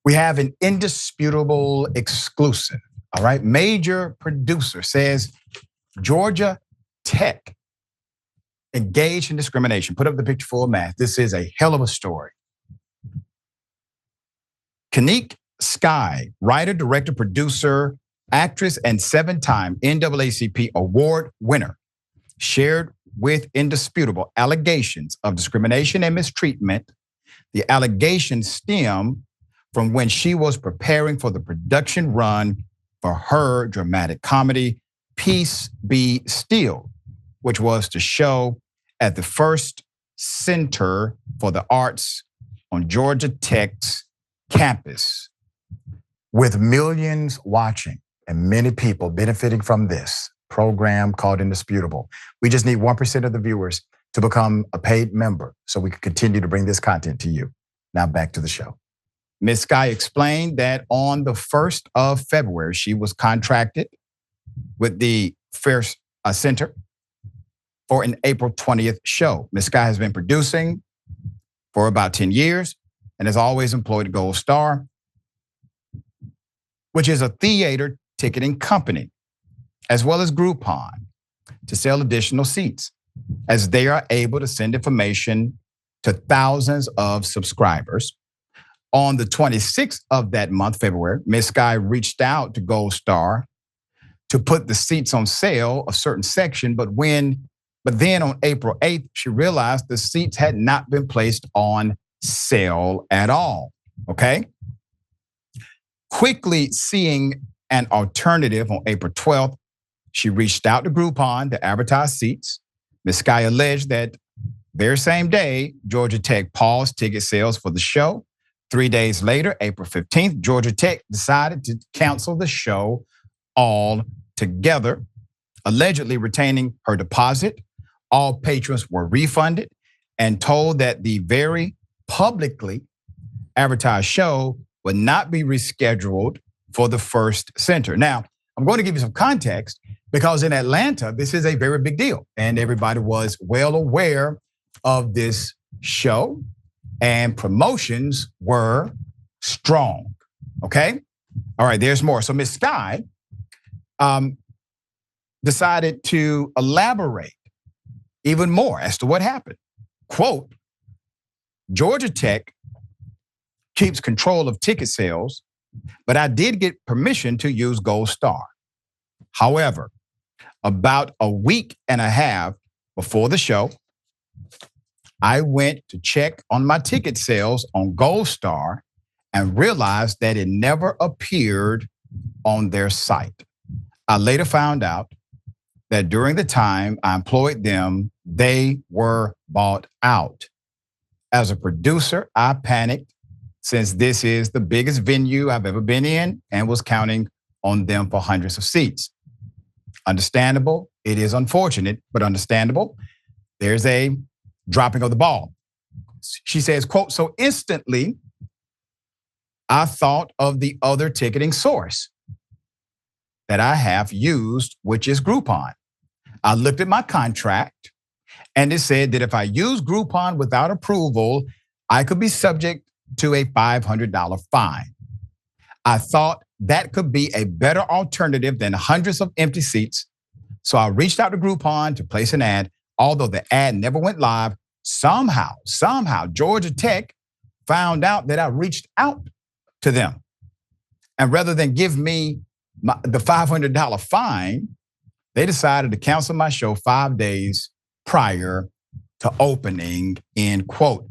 We have an indisputable exclusive. All right. Major producer says Georgia Tech engaged in discrimination. Put up the picture full math. This is a hell of a story. Kinnik Sky, writer, director, producer, actress, and 7-time NAACP award winner, shared with Indisputable allegations of discrimination and mistreatment. The allegations stem from when she was preparing for the production run for her dramatic comedy, Peace Be Still, which was to show at the first Center for the Arts on Georgia Tech's campus. With millions watching and many people benefiting from this program called Indisputable, we just need 1% of the viewers to become a paid member so we can continue to bring this content to you. Now back to the show. Ms. Sky explained that on the 1st of February, she was contracted with the First Center for an April 20th show. Ms. Sky has been producing for about 10 years and has always employed Gold Star, which is a theater ticketing company, as well as Groupon, to sell additional seats, as they are able to send information to thousands of subscribers. On the 26th of that month, February, Ms. Sky reached out to Gold Star to put the seats on sale, a certain section, but then on April 8th, she realized the seats had not been placed on sale at all, okay? Quickly seeing an alternative on April 12th, she reached out to Groupon to advertise seats. Ms. Sky alleged that very same day, Georgia Tech paused ticket sales for the show. 3 days later, April 15th, Georgia Tech decided to cancel the show altogether, allegedly retaining her deposit. All patrons were refunded and told that the very publicly advertised show would not be rescheduled for the First Center. Now, I'm going to give you some context because in Atlanta, this is a very big deal and everybody was well aware of this show. And promotions were strong, okay? All right, there's more. So Ms. Sky decided to elaborate even more as to what happened. Quote, Georgia Tech keeps control of ticket sales, but I did get permission to use Gold Star. However, about a week and a half before the show, I went to check on my ticket sales on Gold Star and realized that it never appeared on their site. I later found out that during the time I employed them, they were bought out. As a producer, I panicked since this is the biggest venue I've ever been in and was counting on them for hundreds of seats. Understandable. It is unfortunate, but understandable. There's a dropping of the ball. She says, quote, so instantly, I thought of the other ticketing source that I have used, which is Groupon. I looked at my contract and it said that if I use Groupon without approval, I could be subject to a $500 fine. I thought that could be a better alternative than hundreds of empty seats. So I reached out to Groupon to place an ad. Although the ad never went live, somehow, Georgia Tech found out that I reached out to them. And rather than give me the $500 fine, they decided to cancel my show 5 days prior to opening, end quote.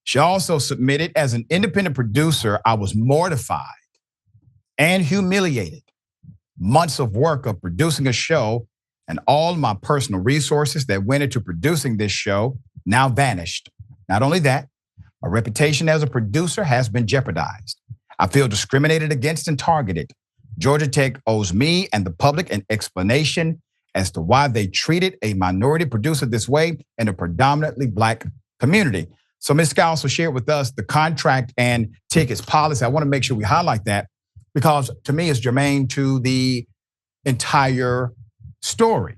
She also submitted, as an independent producer, I was mortified and humiliated. Months of work of producing a show and all my personal resources that went into producing this show now vanished. Not only that, my reputation as a producer has been jeopardized. I feel discriminated against and targeted. Georgia Tech owes me and the public an explanation as to why they treated a minority producer this way in a predominantly Black community. So Ms. Sky also shared with us the contract and tickets policy. I want to make sure we highlight that because to me it's germane to the entire story.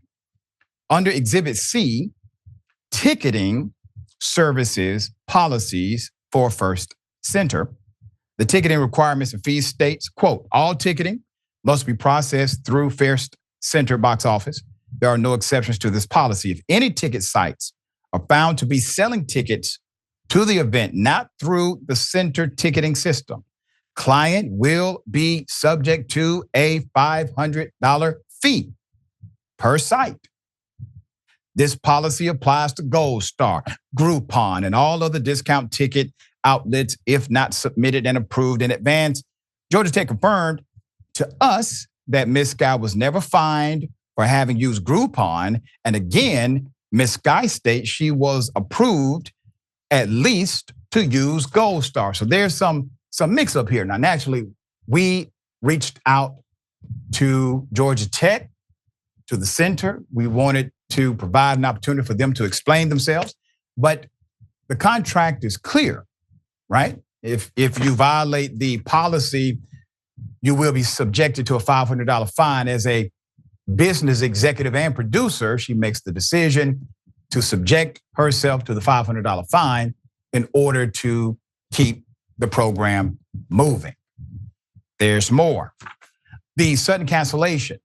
Under Exhibit C, ticketing services policies for First Center, The ticketing requirements and fees states, quote, all ticketing must be processed through Fair Center box office. There are no exceptions to this policy. If any ticket sites are found to be selling tickets to the event not through the center ticketing system, client will be subject to a $500 fee per site. This policy applies to Gold Star, Groupon, and all other discount ticket outlets if not submitted and approved in advance. Georgia Tech confirmed to us that Ms. Sky was never fined for having used Groupon. And again, Ms. Sky states she was approved at least to use Gold Star. So there's some mix up here. Now, naturally, we reached out to Georgia Tech, to the center. We wanted to provide an opportunity for them to explain themselves. But the contract is clear, right? If you violate the policy, you will be subjected to a $500 fine. As a business executive and producer, she makes the decision to subject herself to the $500 fine in order to keep the program moving. There's more. The sudden cancellation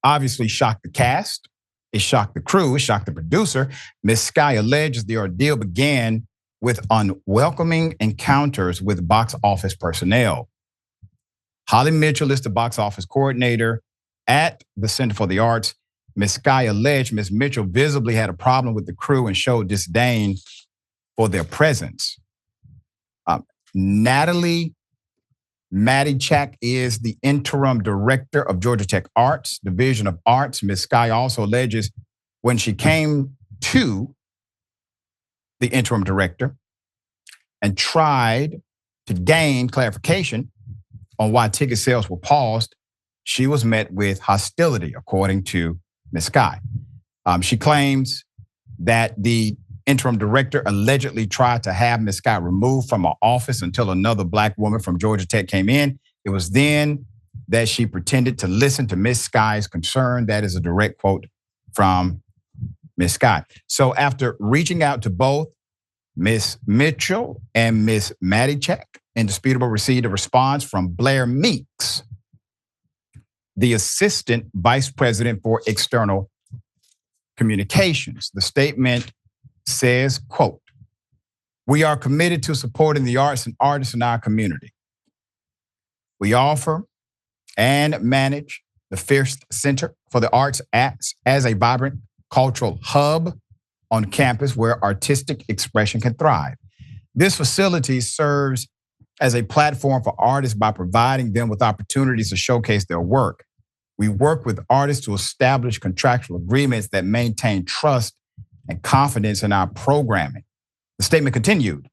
obviously shocked the cast. It shocked the crew. It shocked the producer. Ms. Sky alleges the ordeal began with unwelcoming encounters with box office personnel. Holly Mitchell is the box office coordinator at the Center for the Arts. Ms. Sky alleged Ms. Mitchell visibly had a problem with the crew and showed disdain for their presence. Natalie Matichak is the interim director of Georgia Tech Arts, Division of Arts. Ms. Sky also alleges when she came to the interim director and tried to gain clarification on why ticket sales were paused, she was met with hostility, according to Ms. Sky. She claims that the interim director allegedly tried to have Ms. Sky removed from her office until another Black woman from Georgia Tech came in. It was then that she pretended to listen to Ms. Sky's concern. That is a direct quote from Ms. Sky. So after reaching out to both Ms. Mitchell and Ms. Matichak, Indisputable received a response from Blair Meeks, the Assistant Vice President for External Communications. The statement says, quote, "We are committed to supporting the arts and artists in our community. We offer and manage the Fierce Center for the Arts acts as a vibrant cultural hub on campus where artistic expression can thrive. This facility serves as a platform for artists by providing them with opportunities to showcase their work. We work with artists to establish contractual agreements that maintain trust and confidence in our programming." The statement continued,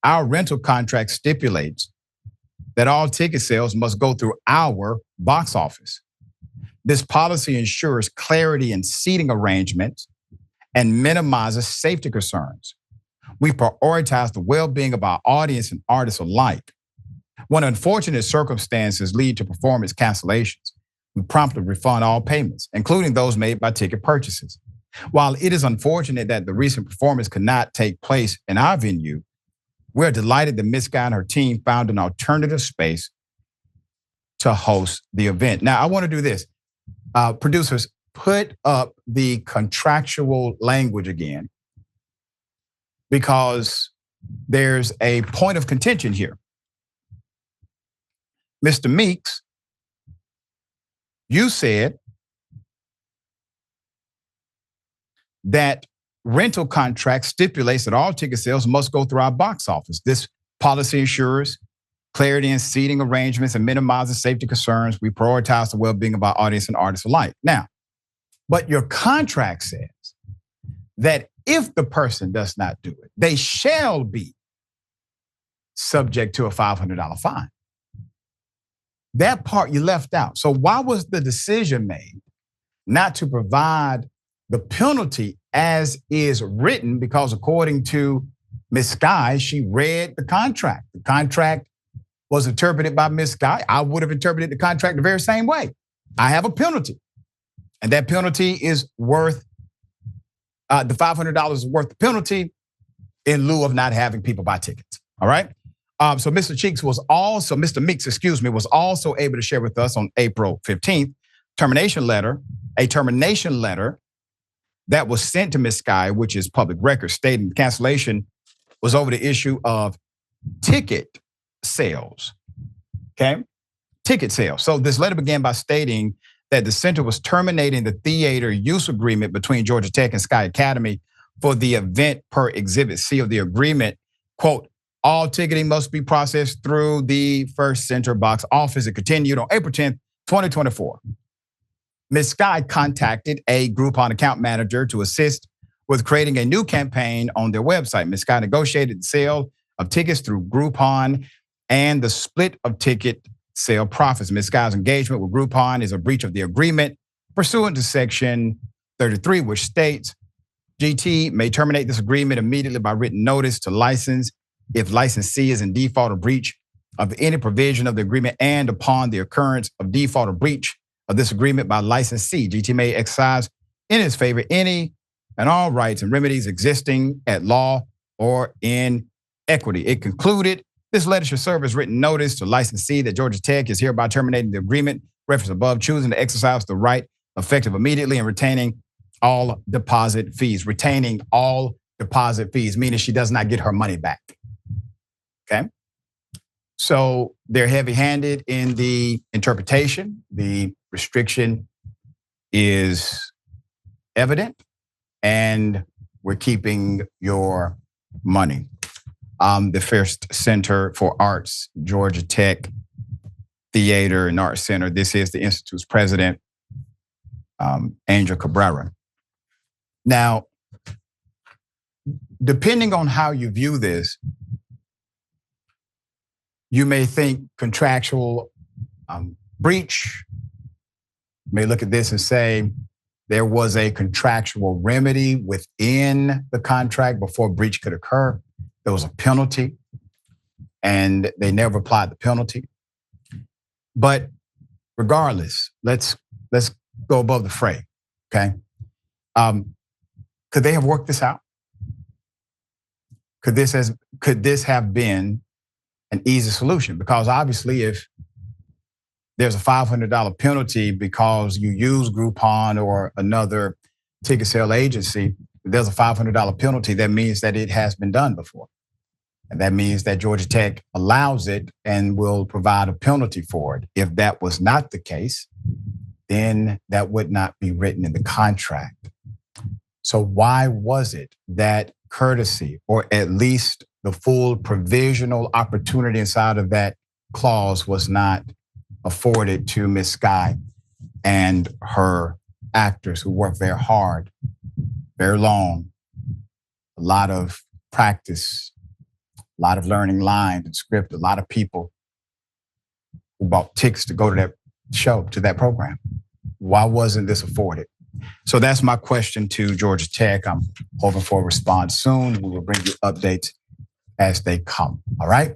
"Our rental contract stipulates that all ticket sales must go through our box office. This policy ensures clarity in seating arrangements and minimizes safety concerns. We prioritize the well-being of our audience and artists alike. When unfortunate circumstances lead to performance cancellations, we promptly refund all payments, including those made by ticket purchases. While it is unfortunate that the recent performance could not take place in our venue, we're delighted that Ms. Sky and her team found an alternative space to host the event." Now, I want to do this. Producers, put up the contractual language again, because there's a point of contention here. Mr. Meeks, you said that rental contract stipulates that all ticket sales must go through our box office. This policy ensures clarity in seating arrangements and minimizes safety concerns. We prioritize the well-being of our audience and artists alike. Now, but your contract says that if the person does not do it, they shall be subject to a $500 fine. That part you left out. So why was the decision made not to provide the penalty as is written? Because according to Ms. Sky, she read the contract. The contract was interpreted by Ms. Sky. I would have interpreted the contract the very same way. I have a penalty, and that penalty is worth, the $500 is worth the penalty in lieu of not having people buy tickets, all right? So Mr. Meeks, was also able to share with us on April 15th, a termination letter that was sent to Ms. Sky, which is public record, stating the cancellation was over the issue of ticket sales. Okay? Ticket sales. So this letter began by stating that the center was terminating the theater use agreement between Georgia Tech and Sky Academy for the event per Exhibit C of the agreement. Quote, all ticketing must be processed through the First Center box office. It continued on April 10th, 2024. Ms. Sky contacted a Groupon account manager to assist with creating a new campaign on their website. Ms. Sky negotiated the sale of tickets through Groupon and the split of ticket sale profits. Ms. Sky's engagement with Groupon is a breach of the agreement pursuant to Section 33, which states GT may terminate this agreement immediately by written notice to license if licensee is in default or breach of any provision of the agreement, and upon the occurrence of default or breach of this agreement by licensee, GT may exercise in its favor any and all rights and remedies existing at law or in equity. It concluded, this letter should serve as written notice to licensee that Georgia Tech is hereby terminating the agreement referenced above, choosing to exercise the right effective immediately and retaining all deposit fees. Retaining all deposit fees, meaning she does not get her money back. Okay? So they're heavy-handed in the interpretation. The restriction is evident, and we're keeping your money. The First Center for Arts, Georgia Tech Theater and Arts Center. This is the Institute's president, Angel Cabrera. Now, depending on how you view this, you may think contractual breach. You may look at this and say there was a contractual remedy within the contract before breach could occur. There was a penalty, and they never applied the penalty. But regardless, let's go above the fray, okay? Could they have worked this out? Could this have been an easy solution? Because obviously, if there's a $500 penalty because you use Groupon or another ticket sale agency, if there's a $500 penalty, that means that it has been done before. And that means that Georgia Tech allows it and will provide a penalty for it. If that was not the case, then that would not be written in the contract. So why was it that courtesy, or at least the full provisional opportunity inside of that clause, was not afforded to Ms. Sky and her actors who worked very hard, very long, a lot of practice, a lot of learning lines and script, a lot of people who bought tickets to go to that show, to that program? Why wasn't this afforded? So that's my question to Georgia Tech. I'm hoping for a response soon. We will bring you updates as they come. All right?